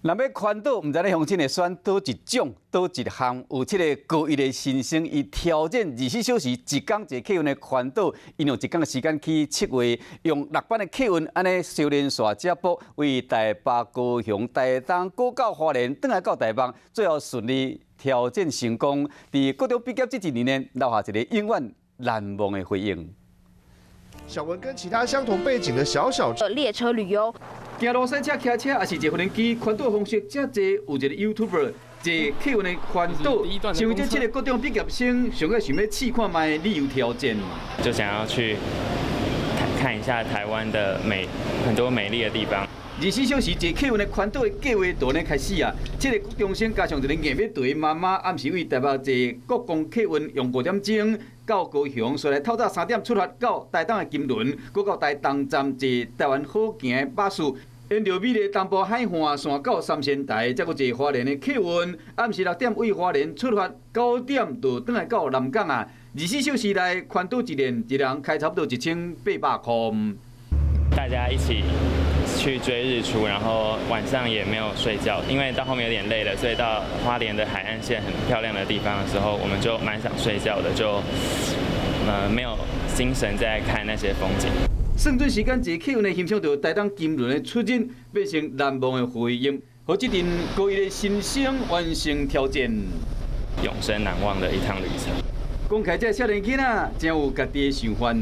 若要环岛，毋知咧乡亲会选倒一种、倒一项？有这个高一的新生，伊挑战24小时一天一客运的环岛，因用一天的时间去7月，用6班的客运安尼修连线接驳，为台北、高雄、台东过到花莲，转来到台北，最后顺利挑战成功。伫高中毕业这一年呢，留下一个永远难忘的回忆。小文跟其他相同背景的小列车旅游。 行路赛车、骑车，也是一无人机环岛方式，遮济有一个 YouTuber 坐客运的环岛，成为这个高中毕业生，上个想要试看卖旅游挑战。就想要去看一下台湾的很多美丽的地方。24小时坐客运的环岛的计划就安尼开始啊！这个高中生加上一个硬要对妈妈，暗时为台北坐国光客运，用5点钟到高雄，随来透早3点出发到台东的金轮，过到台东站坐台湾好行的巴士。 沿着美丽东部海岸线到三仙台，再搁坐花莲的客运，暗时6点为花莲出发，9点就转来到南港啊。24小时内环岛一年，一人开差不多1800块。大家一起去追日出，然后晚上也没有睡觉，因为到后面有点累了，所以到花莲的海岸线很漂亮的地方的时候，我们就蛮想睡觉的，就没有精神在看那些风景。 算准时间坐客运的欣赏到台东金轮的出境，变成难忘的回忆，和这阵高一的新生完成挑战，永生难忘的一趟旅程。讲起这少年囡仔，真有家己的想法。